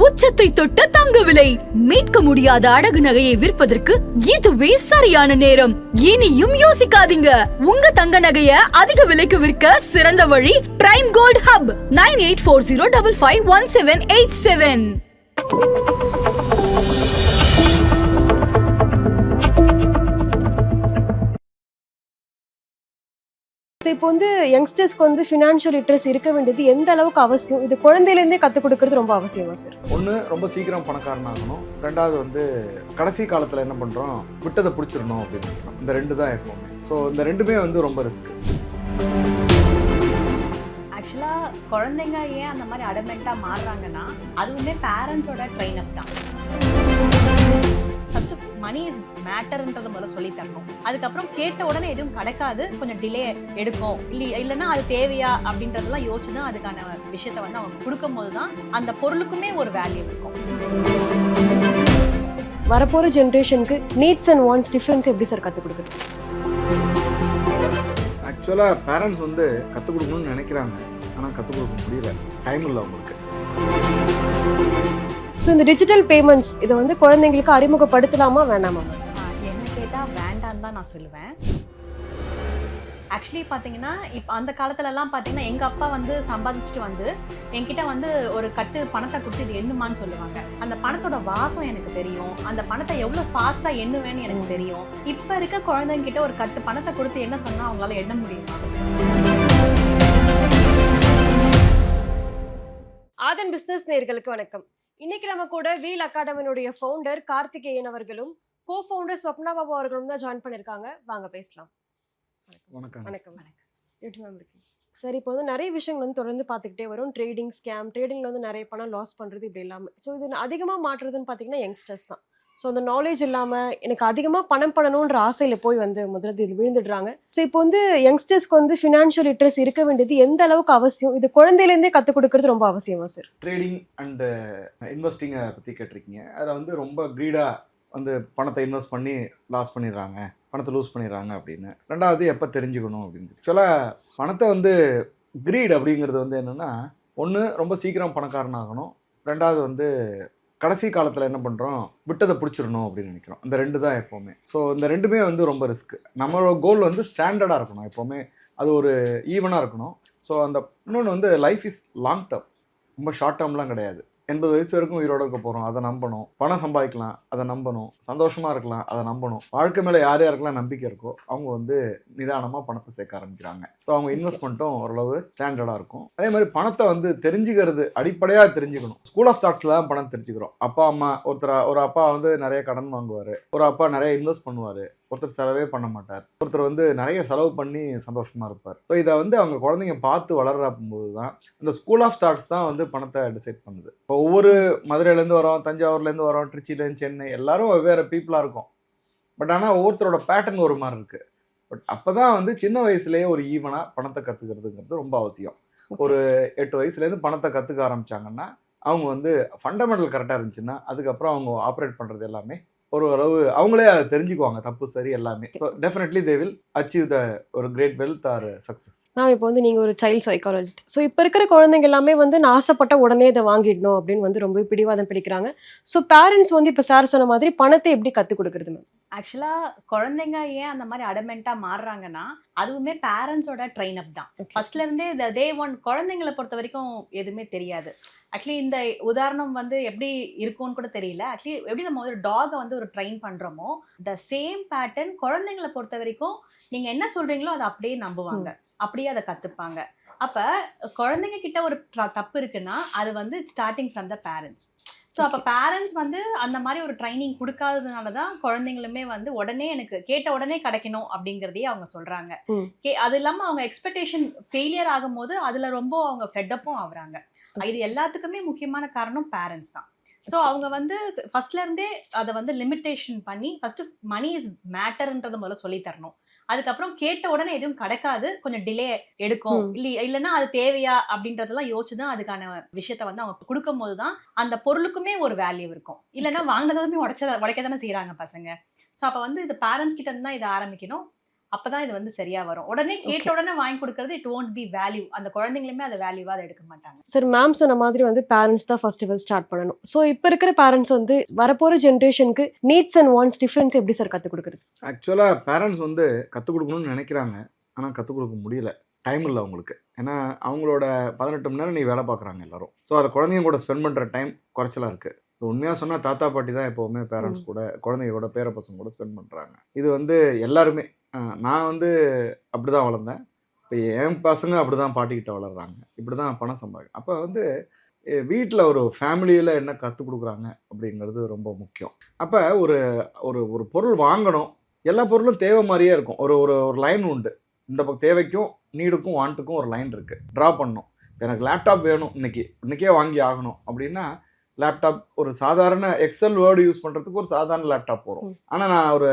உச்சத்தை தொட்ட தங்க விலை மீட்க முடியாத அடகு நகையை விற்பதற்கு இதுவே சரியான நேரம். இனியும் யோசிக்காதீங்க. உங்க தங்க நகைய அதிக விலைக்கு விற்க சிறந்த வழி பிரைம் கோல்ட் ஹப் 9840551787. ஸோ இப்போ வந்து யங்ஸ்டர்ஸ்க்கு வந்து ஃபினான்ஷியல் லிட்ரஸி இருக்க வேண்டியது எந்த அளவுக்கு அவசியம்? இது குழந்தையிலேருந்தே கற்றுக் கொடுக்கறது ரொம்ப அவசியமா சார்? ஒன்று, ரொம்ப சீக்கிரம் பணக்காரன் ஆகணும். ரெண்டாவது வந்து கடைசி காலத்தில் என்ன பண்ணுறோம், விட்டதை பிடிச்சிடணும் அப்படின்னு நினைக்கிறோம். இந்த ரெண்டு தான் எப்போவுமே. ஸோ இந்த ரெண்டுமே வந்து ரொம்ப ரிஸ்க். ஆக்சுவலாக குழந்தைங்க ஏன் அந்த மாதிரி அடமெண்ட்டாக மாறுறாங்கன்னா அதுவுமே பேரண்ட்ஸோட ட்ரெயின் அப் தான். ஃபர்ஸ்ட் மணி இஸ் மேட்டர்ன்றதை முதல்ல சொல்லி தரணும். அதுக்கப்புறம் கேட்ட உடனே எதுவும் கிடைக்காது, கொஞ்சம் டிலே எடுக்கும், இல்லைன்னா அது தேவையா அப்படின்றதெல்லாம் யோசிச்சு தான் அதுக்கான விஷயத்த வந்து அவங்க கொடுக்கும் போது தான் அந்த பொருளுக்குமே ஒரு வேல்யூ இருக்கும். வரப்போகிற ஜென்ரேஷனுக்கு நீட்ஸ் அண்ட் வாண்ட்ஸ் டிஃப்ரென்ஸ் எப்படி சார் கற்றுக் கொடுக்குறது? ஆக்சுவலாக பேரண்ட்ஸ் வந்து கற்றுக் கொடுக்கணும்னு நினைக்கிறாங்க, ஆனால் கற்றுக் கொடுக்க முடியல, டைம் இல்லை அவங்களுக்கு. ஸோ இந்த டிஜிட்டல் பேமெண்ட்ஸ் இதை வந்து குழந்தைங்களுக்கு அறிமுகப்படுத்தலாமா வேணாமா? என்ன கேட்டால் வேண்டான்னு தான் நான் சொல்லுவேன். ஆக்சுவலி பார்த்தீங்கன்னா இப்போ அந்த காலத்துலலாம் பார்த்தீங்கன்னா எங்கள் அப்பா வந்து சம்பாதிச்சுட்டு வந்து என்கிட்ட வந்து ஒரு கட்டு பணத்தை கொடுத்து இது எண்ணுமான்னு சொல்லுவாங்க. அந்த பணத்தோட வாசம் எனக்கு தெரியும், அந்த பணத்தை எவ்வளோ ஃபாஸ்ட்டாக எண்ணுவேன்னு எனக்கு தெரியும். இப்போ இருக்க குழந்தைங்கிட்ட ஒரு கட்டு பணத்தை கொடுத்து என்ன சொன்னால் அவங்களால எண்ண முடியுமா? ஆதன் பிஸ்னஸ் நேயர்களுக்கு வணக்கம். இன்னைக்கு நம்ம கூட வீல் அகாடமியினுடைய ஃபவுண்டர் கார்த்திகேயன் அவர்களும் கோ-ஃபவுண்டர் ஸ்வப்னா பாபு அவர்களும் தான் ஜாயின் பண்ணியிருக்காங்க. வாங்க பேசலாம். வணக்கம். வணக்கம். எப்படி மேம் இருக்கீங்க? சரி, இப்போ வந்து நிறைய விஷயங்கள் வந்து தொடர்ந்து பார்த்துக்கிட்டே வரும். ட்ரேடிங் ஸ்கேம், ட்ரேடிங்கில் வந்து நிறைய பணம் லாஸ் பண்ணுறது இப்படி இல்லாமல். ஸோ இது அதிகமாக மாற்றுறதுன்னு பார்த்தீங்கன்னா யங்ஸ்டர்ஸ் தான். ஸோ அந்த நாலேஜ் இல்லாமல் எனக்கு அதிகமாக பணம் பண்ணணுன்ற ஆசையில் போய் வந்து முதல்ல இது விழுந்துடுறாங்க. ஸோ இப்போ வந்து யங்ஸ்டர்ஸ்க்கு வந்து ஃபினான்ஷியல் லிட்ரஸி இருக்க வேண்டியது எந்த அளவுக்கு அவசியம்? இது குழந்தையிலேருந்தே கற்றுக் கொடுக்கறது ரொம்ப அவசியமா சார்? ட்ரேடிங் அண்டு இன்வெஸ்டிங்கை பற்றி கேட்டிருக்கீங்க. அதில் வந்து ரொம்ப க்ரீடாக வந்து பணத்தை இன்வெஸ்ட் பண்ணி லாஸ் பண்ணிடுறாங்க, பணத்தை லூஸ் பண்ணிடுறாங்க அப்படின்னு. ரெண்டாவது எப்போ தெரிஞ்சுக்கணும் அப்படின்னு. ஆக்சுவலாக பணத்தை வந்து க்ரீட் அப்படிங்கிறது வந்து என்னென்னா, ஒன்று, ரொம்ப சீக்கிரம் பணக்காரன் ஆகணும். ரெண்டாவது வந்து கடைசி காலத்தில் என்ன பண்ணுறோம், விட்டதை பிடிச்சிடணும் அப்படின்னு நினைக்கிறோம். இந்த ரெண்டு தான் எப்போவுமே. ஸோ இந்த ரெண்டுமே வந்து ரொம்ப ரிஸ்க். நம்மளோட கோல் வந்து ஸ்டாண்டர்டாக இருக்கணும், எப்போவுமே அது ஒரு ஈவனாக இருக்கணும். ஸோ அந்த இன்னொன்று வந்து லைஃப் இஸ் லாங் டேர்ம், ரொம்ப ஷார்ட் டேர்ம்லாம் கிடையாது. 80 வயசு வரைக்கும் உயிரோடு இருக்க போகிறோம், அதை நம்பணும். பணம் சம்பாதிக்கலாம், அதை நம்பணும். சந்தோஷமாக இருக்கலாம், அதை நம்பணும். வாழ்க்கை மேலே யார் யாருக்கெல்லாம் நம்பிக்கை இருக்கோ அவங்க வந்து நிதானமாக பணத்தை சேர்க்க ஆரம்பிக்கிறாங்க. ஸோ அவங்க இன்வெஸ்ட்மெண்ட்டும் ஓரளவு ஸ்டாண்டர்டாக இருக்கும். அதே மாதிரி பணத்தை வந்து தெரிஞ்சுக்கிறது அடிப்படையாக தெரிஞ்சுக்கணும். ஸ்கூல் ஆஃப் தாட்ஸில் தான் பணம் தெரிஞ்சுக்கிறோம். அப்பா அம்மா ஒரு அப்பா வந்து நிறைய கடன் வாங்குவார், ஒரு அப்பா நிறைய இன்வெஸ்ட் பண்ணுவார், ஒருத்தர் செலவே பண்ண மாட்டார், ஒருத்தர் வந்து நிறைய செலவு பண்ணி சந்தோஷமாக இருப்பார். ஸோ இதை வந்து அவங்க குழந்தைங்க பார்த்து வளர்றப்போது தான் இந்த ஸ்கூல் ஆஃப் தாட்ஸ் தான் வந்து பணத்தை டிசைட் பண்ணுது. இப்போ ஒவ்வொரு மதுரையிலேருந்து வரோம், தஞ்சாவூர்லேருந்து வரோம், திருச்சியிலேருந்து சென்னை, எல்லாரும் வெவ்வேறு பீப்புளாக இருக்கும். பட் ஆனால் ஒவ்வொருத்தரோட பேட்டர்ன் ஒரு மாதிரி இருக்குது. பட் அப்போ தான் வந்து சின்ன வயசுலேயே ஒரு ஈவனாக பணத்தை கற்றுக்கிறதுங்கிறது ரொம்ப அவசியம். ஒரு 8 வயசுலேருந்து பணத்தை கற்றுக்க ஆரம்பித்தாங்கன்னா அவங்க வந்து ஃபண்டமெண்டல் கரெக்டாக இருந்துச்சுன்னா அதுக்கப்புறம் அவங்க ஆப்ரேட் பண்ணுறது எல்லாமே ஒரு அளவு அவங்களே அதை தெரிஞ்சுக்குவாங்க, தப்பு சரி எல்லாமே. So definitely they will achieve the ஒரு great wealth or success. Ma'am, இப்போ வந்து நீங்கள் ஒரு சைல்ட் சைக்காலஜிஸ்ட். ஸோ இப்போ இருக்கிற குழந்தைங்க எல்லாமே வந்து நான் ஆசைப்பட்ட உடனே இதை வாங்கிடணும் அப்படின்னு வந்து ரொம்ப பிடிவாதம் பிடிக்கிறாங்க. ஸோ பேரண்ட்ஸ் வந்து இப்போ சார் சொன்ன மாதிரி பணத்தை எப்படி கற்றுக் கொடுக்குறது மேம்? ஆக்சுவலாக குழந்தைங்க ஏன் அந்த மாதிரி அடமெண்ட்டாக மாறுறாங்கன்னா அதுவுமே பேரண்ட்ஸோட ட்ரெயின் அப் தான். ஃபர்ஸ்ட்லேருந்தே இந்த டே ஒன் குழந்தைங்களை பொறுத்த வரைக்கும் எதுவுமே தெரியாது. ஆக்சுவலி இந்த உதாரணம் வந்து எப்படி இருக்கும்னு கூட தெரியல. ஆக்சுவலி எப்படி நம்ம ஒரு டாகை வந்து ஒரு ட்ரெயின் பண்ணுறோமோ த சேம் பேட்டர்ன் குழந்தைங்களை பொறுத்த வரைக்கும் நீங்கள் என்ன சொல்கிறீங்களோ அதை அப்படியே நம்புவாங்க, அப்படியே அதை கற்றுப்பாங்க. அப்போ குழந்தைங்க கிட்ட ஒரு தப்பு இருக்குன்னா அது வந்து starting from the parents. So அப்போ பேரண்ட்ஸ் வந்து அந்த மாதிரி ஒரு ட்ரைனிங் கொடுக்காததுனால தான் குழந்தைங்களுமே வந்து உடனே எனக்கு கேட்ட உடனே கிடைக்கணும் அப்படிங்கிறதையே அவங்க சொல்கிறாங்க. அது இல்லாமல் அவங்க எக்ஸ்பெக்டேஷன் ஃபெயிலியர் ஆகும்போது அதில் ரொம்ப அவங்க ஃபெட்டப்பும் ஆகுறாங்க. இது எல்லாத்துக்குமே முக்கியமான காரணம் பேரண்ட்ஸ் தான். ஸோ அவங்க வந்து ஃபர்ஸ்ட்லேருந்தே அதை வந்து லிமிட்டேஷன் பண்ணி ஃபஸ்ட்டு மணி இஸ் மேட்டர்ன்றதை முதல்ல சொல்லி தரணும். அதுக்கப்புறம் கேட்ட உடனே எதுவும் கிடைக்காது, கொஞ்சம் டிலே எடுக்கும், இல்லைன்னா அது தேவையா அப்படின்றதெல்லாம் யோசிச்சு தான் அதுக்கான விஷயத்த வந்து அவங்க கொடுக்கும் போது தான் அந்த பொருளுக்குமே ஒரு வேல்யூ இருக்கும். இல்லைன்னா வாங்கினதுமே உடைக்க தானே செய்யறாங்க பசங்க. ஸோ அப்போ வந்து இது பேரண்ட்ஸ் கிட்ட இருந்து தான் இதை ஆரம்பிக்கணும். அப்பதான் இது வந்து சரியா வரும். உடனே கேட்ட உடனே வாங்கி கொடுக்கறது இட் won't be வேல்யூ. அந்த குழந்தைங்களுமே அதை வேல்யூவா அதை எடுக்க மாட்டாங்க. சார் மேம் சொன்ன மாதிரி வந்து பேரண்ட்ஸ் தான் ஃபர்ஸ்ட் ஸ்டார்ட் பண்ணணும். ஸோ இப்போ இருக்கிற பேரண்ட்ஸ் வந்து வரப்போற ஜென்ரேஷனுக்கு நீட்ஸ் அண்ட் வாண்ட்ஸ் டிஃபரன்ஸ் எப்படி சார் கற்றுக் கொடுக்குறது? ஆக்சுவலாக பேரண்ட்ஸ் வந்து கற்றுக் கொடுக்கணும்னு நினைக்கிறாங்க, ஆனால் கற்றுக் கொடுக்க முடியல, டைம் இல்லை அவங்களுக்கு. ஏன்னா அவங்களோட 18 மணி நேரம் நீ வேலை பார்க்குறாங்க எல்லாரும். ஸோ அதை குழந்தைங்க கூட ஸ்பெண்ட் பண்ணுற டைம் குறைச்சலாக இருக்குது. உண்மையாக சொன்னால் தாத்தா பாட்டி தான் எப்போவுமே பேரண்ட்ஸ் கூட குழந்தைங்க கூட பேர பசங்க கூட ஸ்பெண்ட் பண்ணுறாங்க. இது வந்து எல்லாருமே நான் வந்து அப்படி தான் வளர்ந்தேன். இப்போ என் பசங்க அப்படி தான் பாட்டிக்கிட்ட வளர்கிறாங்க. இப்படி தான் பணம் சம்பாதிக்கும். அப்போ வந்து வீட்டில் ஒரு ஃபேமிலியில் என்ன கற்றுக் கொடுக்குறாங்க அப்படிங்கிறது ரொம்ப முக்கியம். அப்போ ஒரு ஒரு ஒரு பொருள் வாங்கணும், எல்லா பொருளும் தேவை மாதிரியே இருக்கும். ஒரு ஒரு ஒரு லைன் உண்டு. இந்த பக்கம் தேவைக்கும் நீடுக்கும் வாண்ட்டுக்கும் ஒரு லைன் இருக்குது, ட்ரா பண்ணணும். எனக்கு லேப்டாப் வேணும் இன்றைக்கே வாங்கி ஆகணும் அப்படின்னா லேப்டாப் ஒரு சாதாரண எக்ஸல் வேர்டு யூஸ் பண்ணுறதுக்கு ஒரு சாதாரண லேப்டாப் வரும். ஆனால் நான் ஒரு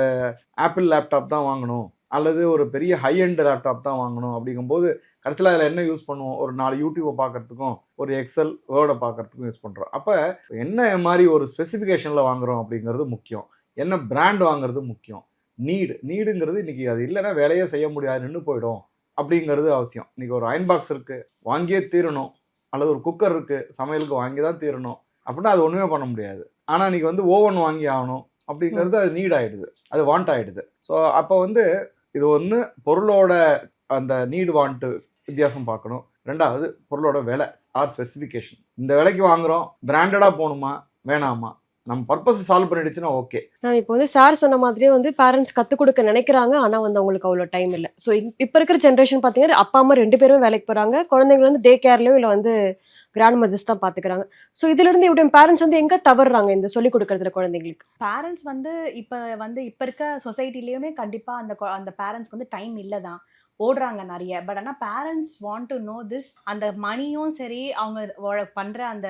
ஆப்பிள் லேப்டாப் தான் வாங்கணும் அல்லது ஒரு பெரிய ஹை எண்ட் லேப்டாப் தான் வாங்கணும் அப்படிங்கும்போது கடைசியில் அதில் என்ன யூஸ் பண்ணுவோம்? ஒரு 4 யூடியூப்பை பார்க்குறதுக்கும் ஒரு எக்ஸல் வேர்டை பார்க்குறதுக்கும் யூஸ் பண்ணுறோம். அப்போ என்ன மாதிரி ஒரு ஸ்பெசிஃபிகேஷனில் வாங்குகிறோம் அப்படிங்கிறது முக்கியம். என்ன பிராண்ட் வாங்குறது முக்கியம். நீடுங்கிறது இன்றைக்கி அது இல்லைன்னா வேலையே செய்ய முடியாது, நின்று போயிடும் அப்படிங்கிறது அவசியம். இன்றைக்கி ஒரு அயன் பாக்ஸ் இருக்குது, வாங்கியே தீரணும். அல்லது ஒரு குக்கர் இருக்குது, சமையலுக்கு வாங்கி தான் தீரணும் அப்படின்னா அது ஒன்றுமே பண்ண முடியாது. ஆனால் இன்றைக்கி வந்து ஓவன் வாங்கி ஆகணும் அப்படிங்கிறது அது நீட் ஆகிடுது, அது வாண்ட் ஆகிடுது. ஸோ அப்போ வந்து இது ஒன்று பொருளோட அந்த நீடு வாண்ட்டு வித்தியாசம் பார்க்கணும். ரெண்டாவது பொருளோட விலை ஆர் ஸ்பெசிஃபிகேஷன். இந்த விலைக்கு வாங்குகிறோம், பிராண்டடாக போகணுமா வேணாமா, நம்ம பர்பஸ் சால்வ் பண்ணிடுச்சுன்னா ஓகே. நான் இப்போ வந்து சார் சொன்ன மாதிரியே வந்து பேரண்ட்ஸ் கற்றுக் கொடுக்க நினைக்கிறாங்க, ஆனால் வந்து அவங்களுக்கு அவ்வளோ டைம் இல்லை. ஸோ இப்போ இருக்கிற ஜென்ரேஷன் பார்த்தீங்கன்னா அப்பா அம்மா 2 பேரும் வேலைக்கு போகிறாங்க, குழந்தைங்க வந்து டே கேர்லையோ இல்லை வந்து கிராண்ட் மதர்ஸ் தான் பார்த்துக்கிறாங்க. ஸோ இதுலேருந்து இப்படி பேரண்ட்ஸ் வந்து எங்கே தவறுறாங்க இந்த சொல்லிக் கொடுக்கறதுல குழந்தைங்களுக்கு? பேரண்ட்ஸ் வந்து இப்போ இருக்க சொசைட்டிலையுமே கண்டிப்பாக அந்த பேரண்ட்ஸ்க்கு வந்து டைம் இல்லை தான், ஓடுறாங்க நிறைய. பட் ஆனால் parents want to know this. அந்த மணியும் சரி, அவங்க பண்ணுற அந்த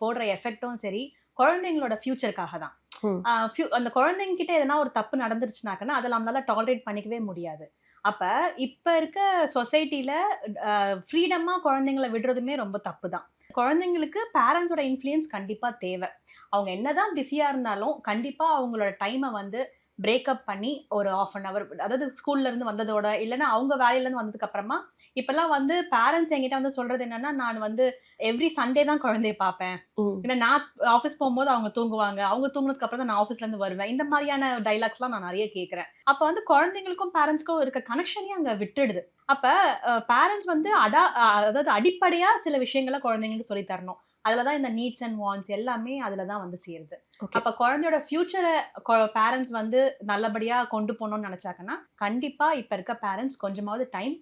போடுற எஃபெக்டும் சரி, குழந்தைங்களோட ஃபியூச்சருக்காக தான். அந்த குழந்தைங்க கிட்ட எதனா ஒரு தப்பு நடந்துருச்சுனாக்கன்னா அதை நம்மளால டாலரேட் பண்ணிக்கவே முடியாது. அப்ப இப்ப இருக்க சொசைட்டில ஃப்ரீடமா குழந்தைங்களை விடுறதுமே ரொம்ப தப்பு தான். குழந்தைங்களுக்கு பேரண்ட்ஸோட இன்ஃப்ளூயன்ஸ் கண்டிப்பா தேவை. அவங்க என்னதான் பிஸியா இருந்தாலும் கண்டிப்பா அவங்களோட டைமை வந்து பிரேக்கப் பண்ணி ஒரு 1/2 hour, அதாவது ஸ்கூல்ல இருந்து வந்ததோட இல்லைன்னா அவங்க வேலையில இருந்து வந்ததுக்கு அப்புறமா இப்பெல்லாம் வந்து பேரண்ட்ஸ் என்கிட்ட வந்து சொல்றது என்னன்னா, நான் வந்து எவ்ரி சண்டே தான் குழந்தைய பார்ப்பேன். ஏன்னா நான் ஆஃபீஸ் போகும்போது அவங்க தூங்குவாங்க, அவங்க தூங்குனதுக்கு அப்புறம் தான் நான் ஆஃபீஸ்ல இருந்து வருவேன். இந்த மாதிரியான டைலாக்ஸ்லாம் நான் நிறைய கேட்கிறேன். அப்ப வந்து குழந்தைங்களுக்கும் பேரண்ட்ஸ்க்கும் இருக்க கனெக்ஷனே அங்க விட்டுடுது. அப்ப பேரண்ட்ஸ் வந்து அதாவது அடிப்படையா சில விஷயங்களை குழந்தைங்களுக்கு சொல்லி தரணும். அதுலதான் இந்த நீட்ஸ் அண்ட் வாண்ட்ஸ் எல்லாமே அதுலதான் வந்து சேருது. அப்ப குழந்தையோட ஃபியூச்சரை பேரண்ட்ஸ் வந்து நல்லபடியா கொண்டு போகணும்னு நினைச்சாங்கன்னா கண்டிப்பா இப்ப இருக்க பேரண்ட்ஸ் கொஞ்சமாவது டைம்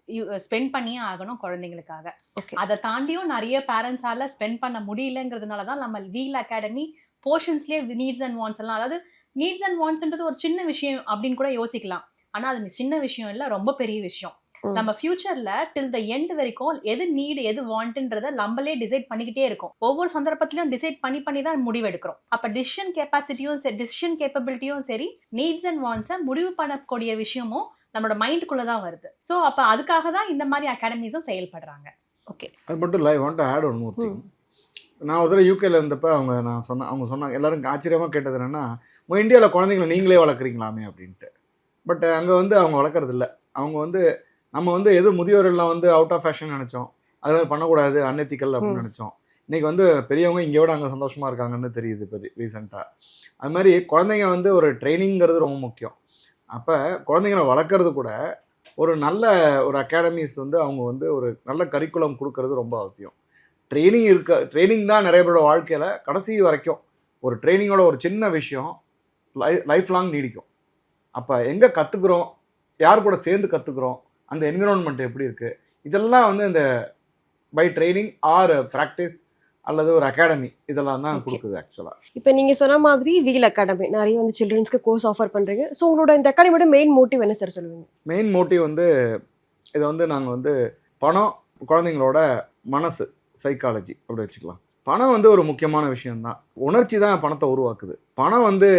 ஸ்பெண்ட் பண்ணியே ஆகணும் குழந்தைங்களுக்காக. அதை தாண்டியும் நிறைய பேரண்ட்ஸால ஸ்பெண்ட் பண்ண முடியலங்கிறதுனாலதான் நம்ம வீல் அகாடமி போர்ஷன்ஸ்லயே நீட்ஸ் அண்ட் வாண்ட்ஸ் எல்லாம், அதாவது நீட்ஸ் அண்ட் வாண்ட்ஸ்ன்றது ஒரு சின்ன விஷயம் அப்படின்னு கூட யோசிக்கலாம். ஆனா அது சின்ன விஷயம் இல்ல, ரொம்ப பெரிய விஷயம். நம்ம ஃபியூச்சர்ல டில் த எண்ட் வரைக்கும் எது நீடு எது வாண்ட்ன்றத நம்மளே டிசைட் பண்ணிக்கிட்டே இருக்கோம். ஒவ்வொரு சந்தர்ப்பத்திலையும் டிசைட் பண்ணி தான் முடிவு எடுக்கிறோம். அப்ப டிசிஷன் கேப்பபிலிட்டியும் சரி, நீட்ஸ் அண்ட் வாண்ட்ஸை முடிவு பண்ணக்கூடிய விஷயமும் நம்மளோட மைண்டுக்குள்ள தான் வருது. ஸோ அப்ப அதுக்காக தான் இந்த மாதிரி அகாடமிஸும் செயல்படுறாங்க. ஓகே, அது மட்டும் இல்லை, I want to add one more thing. நான் ஒரு தடவை யூகேல இருந்தப்ப அவங்க சொன்னாங்க, எல்லாரும் ஆச்சரியமாக கேட்டது என்னென்னா, உங்கள் இந்தியாவில் குழந்தைங்களை நீங்களே வளர்க்குறீங்களாமே அப்படின்ட்டு. பட் அங்கே வந்து அவங்க வளர்க்குறது இல்லை. அவங்க வந்து நம்ம வந்து எது முதியோரெல்லாம் வந்து அவுட் ஆஃப் ஃபேஷன் நினச்சோம், அது மாதிரி பண்ணக்கூடாது, அன்எத்திக்கல் அப்படின்னு நினச்சோம். இன்றைக்கி வந்து பெரியவங்க இங்கே விட அங்கே சந்தோஷமாக இருக்காங்கன்னு தெரியுது இப்போ ரீசெண்டாக. அது மாதிரி குழந்தைங்க வந்து ஒரு ட்ரைனிங்கிறது ரொம்ப முக்கியம். அப்போ குழந்தைங்களை வளர்க்குறது கூட ஒரு நல்ல ஒரு அகாடமிஸ் வந்து அவங்க வந்து ஒரு நல்ல கரிக்குலம் கொடுக்கறது ரொம்ப அவசியம். ட்ரைனிங் தான் நிறைய பேரோட வாழ்க்கையில் கடைசி வரைக்கும் ஒரு ட்ரைனிங்கோட ஒரு சின்ன விஷயம் லைஃப் லாங் நீடிக்கும். அப்போ எங்கே கற்றுக்குறோம், யார் கூட சேர்ந்து கற்றுக்குறோம், அந்த என்விரான்மெண்ட் எப்படி இருக்குது, இதெல்லாம் வந்து இந்த பை ட்ரைனிங் ஆர் ப்ராக்டிஸ் அல்லது ஒரு அகாடமி இதெல்லாம் தான் கொடுக்குது ஆக்சுவலாக. இப்போ நீங்கள் சொன்ன மாதிரி வீல் அகாடமி நிறைய வந்து சில்ட்ரன்ஸ்க்கு கோர்ஸ் ஆஃபர் பண்ணுறீங்க. ஸோ உங்களோட இந்த அகாடமியோட மெயின் மோட்டிவ் என்ன சார் சொல்லுவீங்க? மெயின் மோட்டிவ் வந்து இதை வந்து நாங்கள் வந்து பணம், குழந்தைங்களோட மனசு, சைக்காலஜி அப்படி வச்சுக்கலாம். பணம் வந்து ஒரு முக்கியமான விஷயம்தான். உணர்ச்சி தான் பணத்தை உருவாக்குது. பணம் வந்து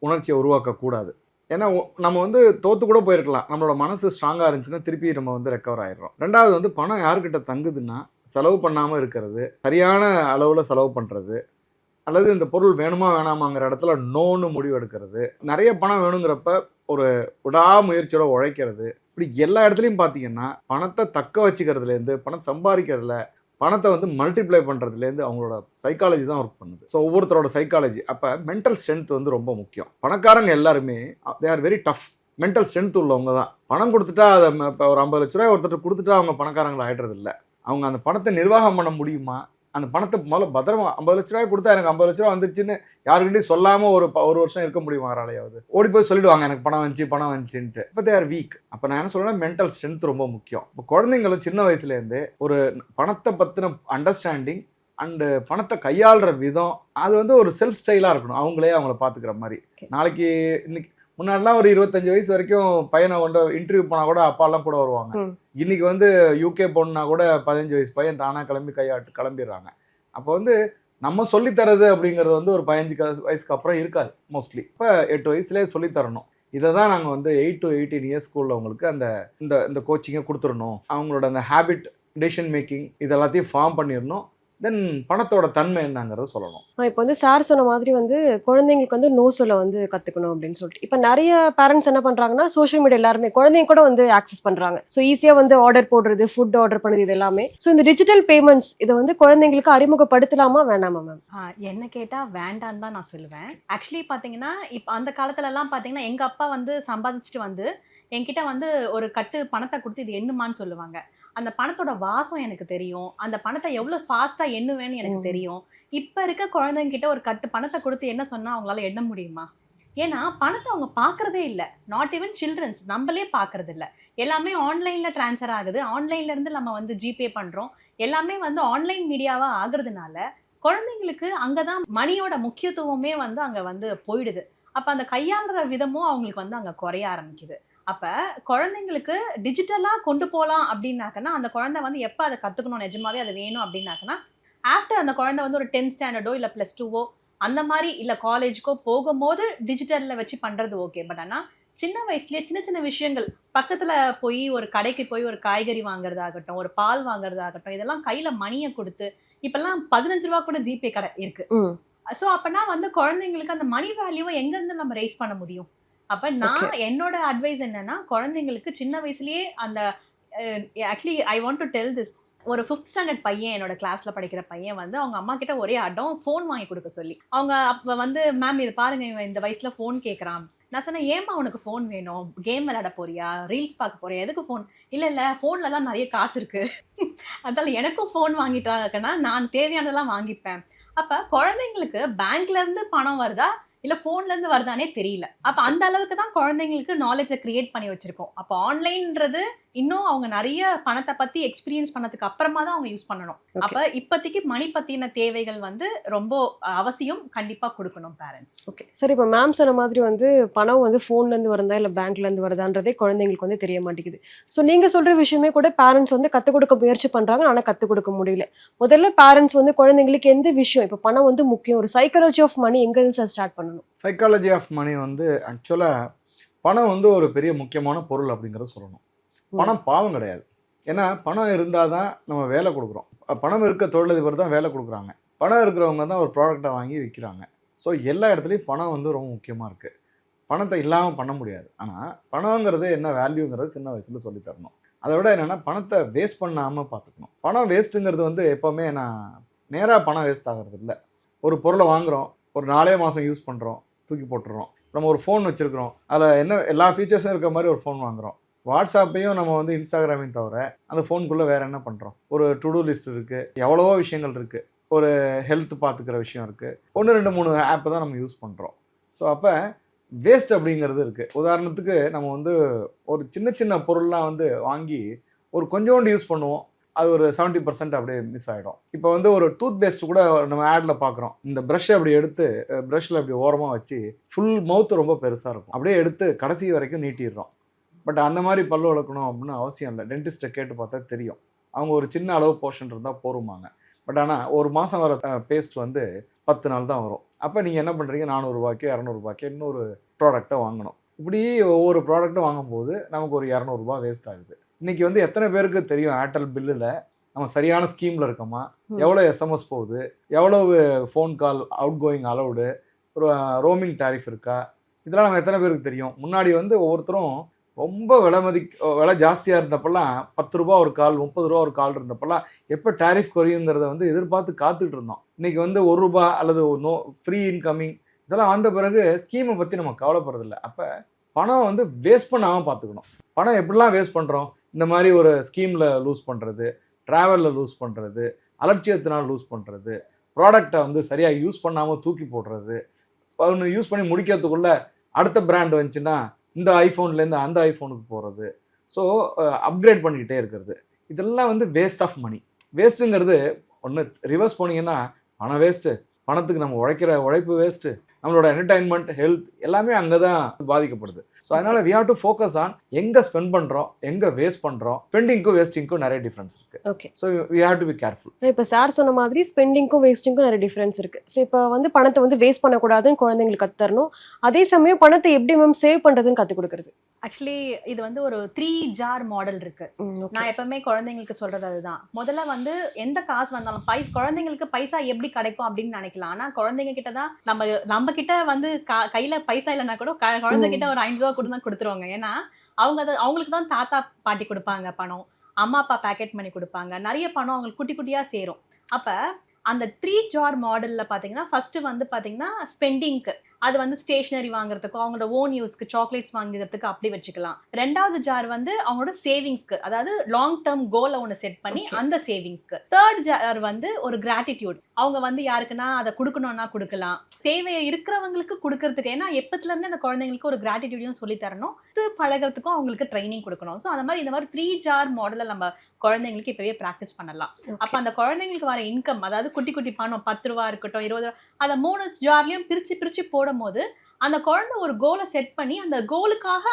உணர்ச்சியை உருவாக்கக்கூடாது. ஏன்னா நம்ம வந்து தோற்று கூட போயிருக்கலாம், நம்மளோட மனசு ஸ்ட்ராங்காக இருந்துச்சுன்னா திருப்பி நம்ம வந்து ரெக்கவர் ஆகிடுறோம். ரெண்டாவது வந்து பணம் யாருக்கிட்ட தங்குதுன்னா செலவு பண்ணாமல் இருக்கிறது, சரியான அளவில் செலவு பண்ணுறது, அல்லது இந்த பொருள் வேணுமா வேணாமாங்கிற இடத்துல நோன்னு முடிவு எடுக்கிறது, நிறைய பணம் வேணுங்கிறப்ப ஒரு விடாமுயற்சியோட உழைக்கிறது, இப்படி எல்லா இடத்துலையும் பார்த்தீங்கன்னா பணத்தை தக்க வச்சுக்கிறதுலேருந்து பணம் சம்பாதிக்கிறதுல பணத்தை வந்து மல்டிப்ளை பண்ணுறதுலேருந்து அவங்களோட சைக்காலஜி தான் ஒர்க் பண்ணுது. ஸோ ஒவ்வொருத்தரோட சைக்காலஜி. அப்போ மென்டல் ஸ்ட்ரென்த் வந்து ரொம்ப முக்கியம். பணக்காரங்க எல்லாருமே they are very tough. Mental strength உள்ளவங்க தான். பணம் கொடுத்துட்டா அதை இப்போ ஒரு 50 லட்ச ரூபாய் ஒருத்தர் கொடுத்துட்டா அவங்க பணக்காரங்களை ஆகிடுறது இல்லை. அவங்க அந்த பணத்தை நிர்வாகம் பண்ண முடியுமா, அந்த பணத்தை முதல்ல பத்திரமா 50 லட்ச ரூபாய் கொடுத்தா எனக்கு 50 லட்ச ரூபா வந்துருச்சுன்னு யாருக்கிட்டையும் சொல்லாமல் ஒரு வருஷம் இருக்க முடியுமா யாராலையாவது? ஓடி போய் சொல்லிடுவாங்க எனக்கு பணம் வந்துச்சுன்ட்டு. இப்போ தே ஆர் வீக். அப்போ நான் என்ன சொல்கிறேன்னா மென்டல் ஸ்ட்ரென்த் ரொம்ப முக்கியம். இப்போ குழந்தைங்களும் சின்ன வயசுலேருந்து ஒரு பணத்தை பற்றின அண்டர்ஸ்டாண்டிங் அண்டு பணத்தை கையாளுற விதம் அது வந்து ஒரு செல்ஃப் ஸ்டைலாக இருக்கணும். அவங்கள பார்த்துக்கிற மாதிரி. நாளைக்கு இன்னைக்கு முன்னாடிலாம் ஒரு 25 வயசு வரைக்கும் பையனை கொண்டு இன்டர்வியூ போனால் கூட அப்பாலாம் கூட வருவாங்க. இன்னைக்கு வந்து யூகே போனா கூட 15 வயசு பையன் தானாக கிளம்பிடுறாங்க. அப்போ வந்து நம்ம சொல்லித்தரது அப்படிங்கிறது வந்து ஒரு 15 வயசுக்கு அப்புறம் இருக்காது மோஸ்ட்லி. இப்போ 8 வயசுலேயே சொல்லித்தரணும். இதை தான் நாங்கள் வந்து 8 to 18 இயர்ஸ் ஸ்கூலில் அவங்களுக்கு இந்த கோச்சிங்கை கொடுத்துடணும். அவங்களோட அந்த ஹேபிட், டெசிஷன் மேக்கிங் இது எல்லாத்தையும் ஃபார்ம் பண்ணிடணும். தென் பணத்தோட தன்மை என்னங்கிறத சொல்லணும். இப்போ வந்து சார் சொன்ன மாதிரி வந்து குழந்தைங்களுக்கு வந்து நோ சொல்ல வந்து கற்றுக்கணும் அப்படின்னு சொல்லிட்டு இப்போ நிறைய பேரண்ட்ஸ் என்ன பண்ணுறாங்கன்னா சோஷியல் மீடியா எல்லாருமே குழந்தைங்க கூட வந்து ஆக்சஸ் பண்ணுறாங்க. ஸோ ஈஸியாக வந்து ஆர்டர் போடுறது, ஃபுட் ஆர்டர் பண்ணுறது, இது எல்லாமே. ஸோ இந்த டிஜிட்டல் பேமெண்ட்ஸ் இதை வந்து குழந்தைங்களுக்கு அறிமுகப்படுத்தலாமா வேணாமா மேம்? என்ன கேட்டால் வேண்டான்னு தான் நான் சொல்லுவேன். ஆக்சுவலி பார்த்தீங்கன்னா இப்போ அந்த காலத்துலலாம் பார்த்தீங்கன்னா எங்கள் அப்பா வந்து சம்பாதிச்சுட்டு வந்து என்கிட்ட வந்து ஒரு கட்டு பணத்தை கொடுத்து இது எண்ணுமான்னு சொல்லுவாங்க. அந்த பணத்தோட வாசம் எனக்கு தெரியும். அந்த பணத்தை எவ்வளோ ஃபாஸ்ட்டாக எண்ணுவேன்னு எனக்கு தெரியும். இப்போ இருக்க குழந்தைங்க கிட்ட ஒரு கட்டு பணத்தை கொடுத்து என்ன சொன்னால் அவங்களால எண்ண முடியுமா? ஏன்னா பணத்தை அவங்க பார்க்குறதே இல்லை. நாட் ஈவன் சில்ட்ரன்ஸ், நம்மளே பார்க்குறது இல்லை. எல்லாமே ஆன்லைனில் ட்ரான்ஸ்ஃபர் ஆகுது. ஆன்லைன்லேருந்து நம்ம வந்து ஜிபே பண்ணுறோம். எல்லாமே வந்து ஆன்லைன் மீடியாவாக ஆகுறதுனால குழந்தைங்களுக்கு அங்கே தான் மணியோட முக்கியத்துவமே வந்து அங்கே வந்து போயிடுது. அப்போ அந்த கையாளுற விதமும் அவங்களுக்கு வந்து அங்கே குறைய ஆரம்பிக்குது. அப்போ குழந்தைங்களுக்கு டிஜிட்டலாக கொண்டு போகலாம் அப்படின்னாக்கன்னா அந்த குழந்தை வந்து எப்போ அதை கற்றுக்கணும், நிஜமாவே அது வேணும் அப்படின்னாக்கன்னா ஆஃப்டர் அந்த குழந்தை வந்து ஒரு 10th ஸ்டாண்டர்டோ இல்லை +2வோ அந்த மாதிரி இல்லை காலேஜுக்கோ போகும்போது டிஜிட்டலில் வச்சு பண்ணுறது ஓகே. பட் ஆனால் சின்ன வயசுலேயே சின்ன சின்ன விஷயங்கள், பக்கத்தில் போய் ஒரு கடைக்கு போய் ஒரு காய்கறி வாங்குறதாகட்டும், ஒரு பால் வாங்குறதாகட்டும், இதெல்லாம் கையில் மணியை கொடுத்து இப்போல்லாம் 15 ரூபா கூட ஜிபே கடை இருக்கு. ஸோ அப்போனா வந்து குழந்தைங்களுக்கு அந்த மணி வேல்யூவை எங்கேருந்து நம்ம ரைஸ் பண்ண முடியும்? அப்போ நான் என்னோட அட்வைஸ் என்னன்னா குழந்தைங்களுக்கு சின்ன வயசுலயே அந்த actually I want to tell this. ஒரு 5th ஸ்டாண்டர்ட் பையன், என்னோட கிளாஸ்ல படிக்கிற பையன் வந்து அவங்க அம்மா கிட்ட ஒரே அடம் ஃபோன் வாங்கி கொடுக்க சொல்லி. அவங்க அப்போ வந்து மேம் இது பாருங்க இவன் இந்த வயசுல ஃபோன் கேட்குறான். நான் சொன்னேன் ஏமா உனக்கு ஃபோன் வேணும்? கேம் விளையாட போறியா, ரீல்ஸ் பார்க்க போறியா, எதுக்கு ஃபோன்? இல்லை ஃபோனில் தான் நிறைய காசு இருக்கு அதனால எனக்கும் ஃபோன் வாங்கிட்டாங்கன்னா நான் தேவையானதெல்லாம் வாங்கிப்பேன். அப்போ குழந்தைங்களுக்கு பேங்க்ல இருந்து பணம் வருதா இல்லை ஃபோன்லேருந்து வருதானே தெரியல. அப்போ அந்த அளவுக்கு தான் குழந்தைங்களுக்கு நாலேஜை கிரியேட் பண்ணி வச்சுருக்கோம். அப்போ ஆன்லைன்றது இன்னும் அவங்க நிறைய பணத்தை பற்றி எக்ஸ்பீரியன்ஸ் பண்ணதுக்கு அப்புறமா தான் அவங்க யூஸ் பண்ணணும். அப்போ இப்போதைக்கு மணி பற்றின தேவைகள் வந்து ரொம்ப அவசியம், கண்டிப்பாக கொடுக்கணும் பேரண்ட்ஸ். ஓகே சரி, இப்போ மேம் சொன்ன மாதிரி வந்து பணம் வந்து ஃபோன்லேருந்து வருதா இல்லை பேங்க்லேருந்து வருதான்றதே குழந்தைங்களுக்கு வந்து தெரிய மாட்டேங்குது. ஸோ நீங்கள் சொல்கிற விஷயமே கூட பேரண்ட்ஸ் வந்து கற்றுக் கொடுக்க முயற்சி பண்ணுறாங்க, ஆனால் கற்றுக் கொடுக்க முடியல. முதல்ல பேரண்ட்ஸ் வந்து குழந்தைங்களுக்கு எந்த விஷயம் இப்போ பணம் வந்து முக்கியம், ஒரு சைக்காலஜி ஆஃப் மணி எங்கேருந்து ஸ்டார்ட் பண்ணணும்? சைக்காலஜி ஆஃப் மணி வந்து ஆக்சுவலாக பணம் வந்து ஒரு பெரிய முக்கியமான பொருள் அப்படிங்கிறத சொல்லணும். பணம் பாவம் கிடையாது. ஏன்னா பணம் இருந்தால் தான் நம்ம வேலை கொடுக்குறோம். பணம் இருக்க தொழிலதிபர் தான் வேலை கொடுக்குறாங்க. பணம் இருக்கிறவங்க தான் ஒரு ப்ராடக்டை வாங்கி விற்கிறாங்க. ஸோ எல்லா இடத்துலையும் பணம் வந்து ரொம்ப முக்கியமாக இருக்குது. பணத்தை இல்லாமல் பண்ண முடியாது. ஆனால் பணங்கிறது என்ன வேல்யூங்கிறது சின்ன வயசில் சொல்லித்தரணும். அதை விட என்னென்னா பணத்தை வேஸ்ட் பண்ணாமல் பார்த்துக்கணும். பணம் வேஸ்ட்டுங்கிறது வந்து எப்போவுமே நான் நேராக பணம் வேஸ்ட் ஆகிறது இல்லை. ஒரு பொருளை வாங்குகிறோம், ஒரு 4 மாதம் யூஸ் பண்ணுறோம், தூக்கி போட்டுடுறோம். நம்ம ஒரு ஃபோன் வச்சுருக்கிறோம், அதில் என்ன எல்லா ஃபீச்சர்ஸும் இருக்கிற மாதிரி ஒரு ஃபோன் வாங்குகிறோம். வாட்ஸ்அப்பையும் நம்ம வந்து இன்ஸ்டாகிராமையும் தவிர அந்த ஃபோனுக்குள்ளே வேறு என்ன பண்ணுறோம்? ஒரு டு டூ லிஸ்ட் இருக்குது, எவ்வளவோ விஷயங்கள் இருக்குது, ஒரு ஹெல்த் பார்த்துக்கிற விஷயம் இருக்குது, 1 2 3 ஆப்பை தான் நம்ம யூஸ் பண்ணுறோம். ஸோ அப்போ வேஸ்ட் அப்படிங்கிறது இருக்குது. உதாரணத்துக்கு நம்ம வந்து ஒரு சின்ன சின்ன பொருள்லாம் வந்து வாங்கி ஒரு கொஞ்சோண்டு யூஸ் பண்ணுவோம், அது ஒரு 70% அப்படியே மிஸ் ஆகிடும். இப்போ வந்து ஒரு டூத் பேஸ்ட் கூட நம்ம ஆடில் பார்க்குறோம். இந்த ப்ரஷ்ஷை அப்படி எடுத்து ப்ரஷ்ஷில் அப்படி ஓரமாக வச்சு ஃபுல் மவுத்து ரொம்ப பெருசாக இருக்கும், அப்படியே எடுத்து கடைசி வரைக்கும் நீட்டிடுறோம். பட் அந்த மாதிரி பல்லு வளர்க்கணும் அப்படின்னு அவசியம் இல்லை. டென்டிஸ்ட்டை கேட்டு பார்த்தா தெரியும், அவங்க ஒரு சின்ன அளவு போர்ஷன் இருந்தால் போருமாங்க. பட் ஆனால் ஒரு மாதம் வர பேஸ்ட் வந்து 10 நாள் தான் வரும். அப்போ நீங்கள் என்ன பண்ணுறீங்க, 400 ரூபாய்க்கு 200 ரூபாய்க்கு இன்னொரு ப்ராடக்டை வாங்கணும். இப்படி ஒவ்வொரு ப்ராடக்ட்டும் வாங்கும்போது நமக்கு ஒரு 200 ரூபா வேஸ்ட் ஆகுது. இன்றைக்கி வந்து எத்தனை பேருக்கு தெரியும் ஏர்டெல் பில்லில் நம்ம சரியான ஸ்கீமில் இருக்கோமா, எவ்வளோ எஸ்எம்எஸ் போகுது, எவ்வளவு phone call out going allowed, ஒரு ரோமிங் டாரிஃப் இருக்கா, இதெல்லாம் நம்ம எத்தனை பேருக்கு தெரியும்? முன்னாடி வந்து ஒவ்வொருத்தரும் ரொம்ப விலை ஜாஸ்தியாக இருந்தப்பெல்லாம் 10 ரூபா ஒரு கால், 30 ரூபா ஒரு கால் இருந்தப்பெல்லாம் எப்போ டேரிஃப் குறையுங்கிறத வந்து எதிர்பார்த்து காத்துட்டு இருந்தோம். இன்னைக்கு வந்து 1 ரூபா அல்லது நோ ஃப்ரீ இன்கமிங் இதெல்லாம் வந்த பிறகு ஸ்கீமை பற்றி நம்ம கவலைப்படுறதில்ல. அப்போ பணம் வந்து வேஸ்ட் பண்ணாமல் பார்த்துக்கணும். பணம் எப்படிலாம் வேஸ்ட் பண்ணுறோம், இந்த மாதிரி ஒரு ஸ்கீமில் லூஸ் பண்ணுறது, ட்ராவலில் லூஸ் பண்ணுறது, அலட்சியத்தினால் லூஸ் பண்ணுறது, ப்ராடக்டை வந்து சரியாக யூஸ் பண்ணாமல் தூக்கி போடுறது, ஒன்று யூஸ் பண்ணி முடிக்கிறதுக்குள்ளே அடுத்த பிராண்ட் வந்துச்சுன்னா இந்த ஐஃபோன்லேருந்து அந்த ஐஃபோனுக்கு போகிறது, ஸோ அப்கிரேட் பண்ணிக்கிட்டே இருக்கிறது. இதெல்லாம் வந்து வேஸ்ட் ஆஃப் மணி. வேஸ்ட்டுங்கிறது ஒன்று ரிவர்ஸ் போனீங்கன்னா பணம் வேஸ்ட்டு, பணத்துக்கு நம்ம உழைக்கிற உழைப்பு வேஸ்ட்டு, நம்மளோட என்டர்டைன்மெண்ட், ஹெல்த் எல்லாமே அங்கே தான் பாதிக்கப்படுது. ஸோ அதனால் we have to focus on எங்கே ஸ்பெண்ட் பண்ணுறோம், எங்கே வேஸ்ட் பண்ணுறோம். ஸ்பெண்டிங்க்கும் வேஸ்டிங்க்கும் நிறைய டிஃப்ரென்ஸ் இருக்குது. Okay, so we have to be careful. இப்போ சார் சொன்ன மாதிரி ஸ்பெண்டிங்க்கும் வேஸ்டிங்க்கும் நிறைய டிஃப்ரென்ஸ் இருக்குது. ஸோ இப்போ வந்து பணத்தை வந்து வேஸ்ட் பண்ணக்கூடாதுன்னு குழந்தைங்களுக்கு கற்றுத்தரணும். அதே சமயம் பணத்தை எப்படி மேம் சேவ் பண்ணுறதுன்னு கற்றுக் கொடுக்குறது. ஆக்சுவலி இது வந்து ஒரு 3 ஜார் மாடல் இருக்கு. நான் எப்பவுமே குழந்தைங்களுக்கு சொல்றது அதுதான். முதல்ல வந்து எந்த காசு வந்தாலும் குழந்தைங்களுக்கு பைசா எப்படி கிடைக்கும் அப்படின்னு நினைக்கலாம். ஆனா குழந்தைங்க கிட்ட தான் நம்ம கிட்ட வந்து கையில பைசா இல்லைன்னா கூட குழந்தை கிட்ட ஒரு 5 ரூபா கூட தான் கொடுத்துருவாங்க. ஏன்னா அவங்களுக்கு தான் தாத்தா பாட்டி கொடுப்பாங்க பணம், அம்மா அப்பா பேக்கெட் பண்ணி கொடுப்பாங்க, நிறைய பணம் அவங்களுக்கு குட்டி குட்டியா சேரும். அப்ப அந்த 3 ஜார் மாடல்ல பாத்தீங்கன்னா ஃபர்ஸ்ட் வந்து பாத்தீங்கன்னா ஸ்பெண்டிங்க்கு, அது வந்து ஸ்டேஷனரி வாங்குறதுக்கோ அவங்களோட ஓன் யூஸ்க்கு சாக்லேட்ஸ் வாங்குறதுக்கு அப்படி வச்சுக்கலாம். ரெண்டாவது ஜார் வந்து அவங்களோட சேவிங்ஸ்க்கு, அதாவது லாங் டேர்ம் கோலை ஒன்று செட் பண்ணி அந்த சேவிங்ஸ்க்கு. தேர்ட் ஜார் வந்து ஒரு கிராட்டிடியூட், அவங்க வந்து யாருக்குன்னா அதை கொடுக்கணும்னா கொடுக்கலாம், தேவையை இருக்கிறவங்களுக்கு கொடுக்கறதுக்கு. ஏன்னா எப்பத்துல இருந்து அந்த குழந்தைங்களுக்கு ஒரு கிராட்டிடியூடையும் சொல்லி தரணும், பழகிறதுக்கும் அவங்களுக்கு ட்ரைனிங் கொடுக்கணும். ஸோ அந்த மாதிரி இந்த மாதிரி 3 ஜார் மாடலை நம்ம குழந்தைங்களுக்கு இப்பவே ப்ராக்டிஸ் பண்ணலாம். அப்ப அந்த குழந்தைங்களுக்கு வர இன்கம், அதாவது குட்டி குட்டி பணம் 10 ரூபா இருக்கட்டும் 20 ரூபா, அதை 3 ஜார்லயும் பிரிச்சு போடும் போது அந்த குழந்தை ஒரு கோலை செட் பண்ணி அந்த கோலுக்காக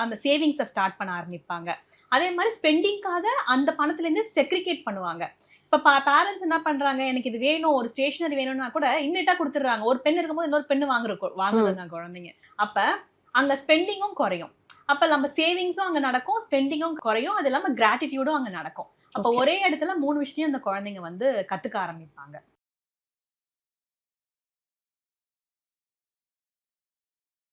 அந்த சேவிங்ஸை ஸ்டார்ட் பண்ண ஆரம்பிப்பாங்க. அதே மாதிரி ஸ்பெண்டிங்காக அந்த பணத்துல இருந்து செக்ரிகேட் பண்ணுவாங்க. இப்ப பேரண்ட்ஸ் என்ன பண்றாங்க, எனக்கு இது வேணும், ஒரு ஸ்டேஷனரி வேணும்னா கூட இம்மிடியா கொடுத்துடுறாங்க. ஒரு பெண் இருக்கும்போது இன்னொரு பெண்ணு வாங்குறாங்க குழந்தைங்க. அப்ப அங்க ஸ்பெண்டிங்கும் குறையும். அப்ப நம்ம சேவிங்ஸும் அங்க நடக்கும், ஸ்பெண்டிங்கும் குறையும், அது இல்லாம கிராட்டிடியூடும் அங்க நடக்கும். அப்ப ஒரே இடத்துல 3 விஷயம் அந்த குழந்தைங்க வந்து கத்துக்க ஆரம்பிப்பாங்க.